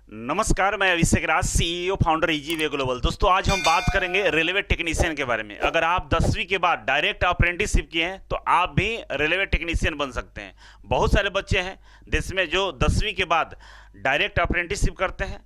नमस्कार, मैं अभिषेक राज, CEO founder easy global. दोस्तों, आज हम बात करेंगे रेलवे टेक्नीशियन के बारे में। अगर आप 10वीं के बाद डायरेक्ट अप्रेंटिसशिप किए हैं तो आप भी रेलवे टेक्नीशियन बन सकते हैं। बहुत सारे बच्चे हैं देश में जो 10वीं के बाद डायरेक्ट अप्रेंटिसशिप करते हैं।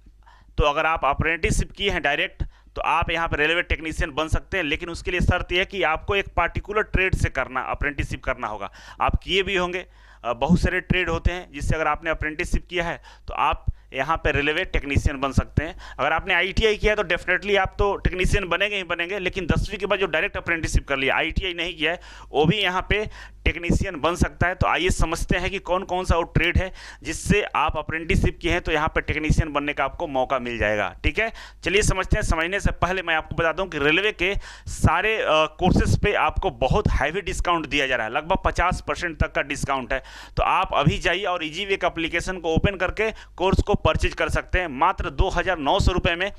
तो अगर आप अप्रेंटिसशिप किए हैं डायरेक्ट तो आप यहाँ पर रेलवे टेक्नीशियन बन सकते हैं, लेकिन उसके लिए शर्त यह है कि आपको एक पार्टिकुलर ट्रेड से करना अप्रेंटिसशिप करना होगा। आप किए भी होंगे, बहुत सारे ट्रेड होते हैं जिससे अगर आपने अप्रेंटिसशिप किया है तो आप यहाँ पे रेलवे टेक्नीशियन बन सकते हैं। अगर आपने आईटीआई किया है तो डेफिनेटली आप तो टेक्नीशियन बनेंगे ही बनेंगे, लेकिन 10वीं के बाद जो डायरेक्ट अप्रेंटिसशिप कर लिया, आईटीआई नहीं किया है, वो भी यहाँ पे टेक्नीशियन बन सकता है। तो आइए समझते हैं कि कौन कौन सा वो ट्रेड है जिससे आप अप्रेंटिसशिप किए हैं तो यहाँ पे टेक्नीशियन बनने का आपको मौका मिल जाएगा। ठीक है, चलिए समझते हैं। समझने से पहले मैं आपको बता दूं कि रेलवे के सारे कोर्सेज पे आपको बहुत हैवी डिस्काउंट दिया जा रहा है, लगभग 50% तक का डिस्काउंट है। तो आप अभी जाइए और इजीवे का एप्लीकेशन को ओपन करके कोर्स को परचेज कर सकते हैं। मात्र 2,900 रुपये में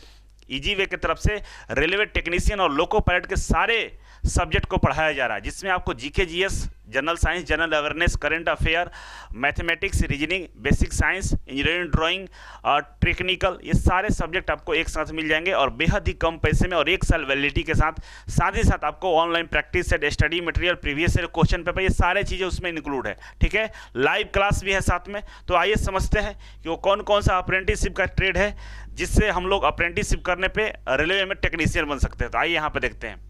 इजीवे की तरफ से रेलवे टेक्नीशियन और लोको पायलट के सारे सब्जेक्ट को पढ़ाया जा रहा है, जिसमें आपको GK, GS, general science, general awareness, current affair, mathematics, reasoning, basic science, engineering, drawing और टेक्निकल, ये सारे सब्जेक्ट आपको एक साथ मिल जाएंगे और बेहद ही कम पैसे में और 1 साल वैलिडिटी के साथ। साथ ही साथ आपको online practice set, study material, previous year question paper, ये सारे चीज़ें उसमें इंक्लूड है। ठीक है, लाइव क्लास भी है साथ में। तो आइए समझते हैं कि वो कौन कौन सा अप्रेंटिसशिप का ट्रेड है जिससे हम लोग अप्रेंटिसशिप करने पे रेलवे में टेक्नीशियन बन सकते हैं। तो आइए यहाँ पे देखते हैं।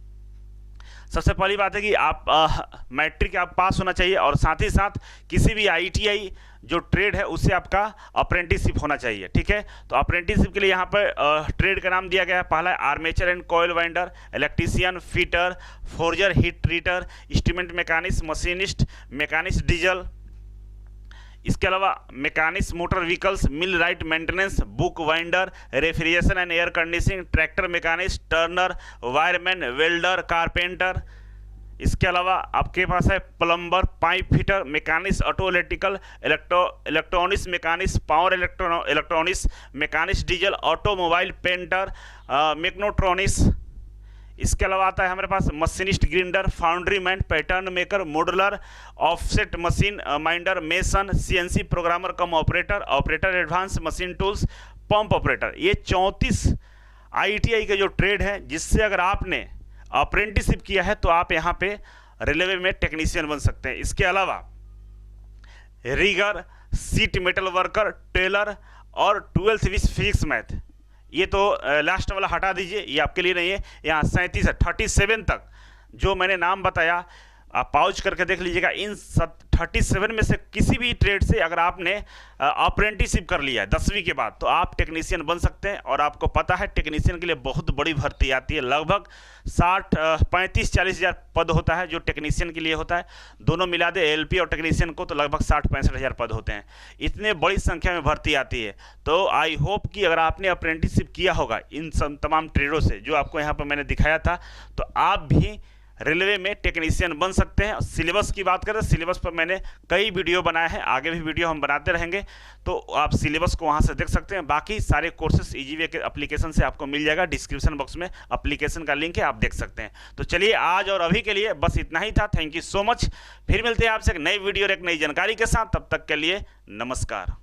सबसे पहली बात है कि आप मैट्रिक आप पास होना चाहिए और साथ ही साथ किसी भी आईटीआई जो ट्रेड है उससे आपका अप्रेंटिसशिप होना चाहिए। ठीक है, तो अप्रेंटिसशिप के लिए यहाँ पर ट्रेड का नाम दिया गया है। पहला है armature and coil winder, electrician, fitter, forger, heat treater, instrument mechanist, machinist, mechanist diesel. इसके अलावा mechanics motor vehicles, millwright maintenance, book winder, refrigeration and air conditioning, tractor mechanist, turner, wireman, welder, carpenter. इसके अलावा आपके पास है plumber, pipe fitter, mechanics auto electrical, electronics mechanics, power electronics, mechanics diesel, automobile painter, magnetronics. इसके अलावा आता है हमारे पास machinist, grinder, foundry man, pattern maker, modular, offset machine minder, mason, CNC programmer कम operator, operator advance machine tools, pump operator. ये 34 ITI के जो trade है जिससे अगर आपने अप्रेंटिसशिप किया है तो आप यहाँ पे रेलवे में टेक्नीशियन बन सकते हैं। इसके अलावा rigger, sheet metal worker, tailor और 12th विथ फिजिक्स मैथ, ये तो लास्ट वाला हटा दीजिए, ये आपके लिए नहीं है। यहाँ 37 है, 37 तक जो मैंने नाम बताया आप पाउच करके देख लीजिएगा। इन 37 में से किसी भी ट्रेड से अगर आपने अप्रेंटिसशिप कर लिया है 10वीं के बाद तो आप टेक्नीशियन बन सकते हैं। और आपको पता है टेक्नीशियन के लिए बहुत बड़ी भर्ती आती है, लगभग 35-40 हज़ार पद होता है जो टेक्नीशियन के लिए होता है। दोनों मिला दे एलपी और टेक्नीशियन को तो लगभग 60-65 हज़ार पद होते हैं। इतने बड़ी संख्या में भर्ती आती है। तो आई होप कि अगर आपने अप्रेंटिसशिप किया होगा इन तमाम ट्रेडों से जो आपको यहाँ पर मैंने दिखाया था, तो आप भी रेलवे में टेक्नीशियन बन सकते हैं। सिलेबस की बात करें, सिलेबस पर मैंने कई वीडियो बनाए हैं, आगे भी वीडियो हम बनाते रहेंगे, तो आप सिलेबस को वहां से देख सकते हैं। बाकी सारे कोर्सेज इजीवे के एप्लीकेशन से आपको मिल जाएगा, डिस्क्रिप्शन बॉक्स में एप्लीकेशन का लिंक है, आप देख सकते हैं। तो चलिए, आज और अभी के लिए बस इतना ही था। Thank you so much. फिर मिलते हैं आपसे एक नई वीडियो और एक नई जानकारी के साथ। तब तक के लिए नमस्कार।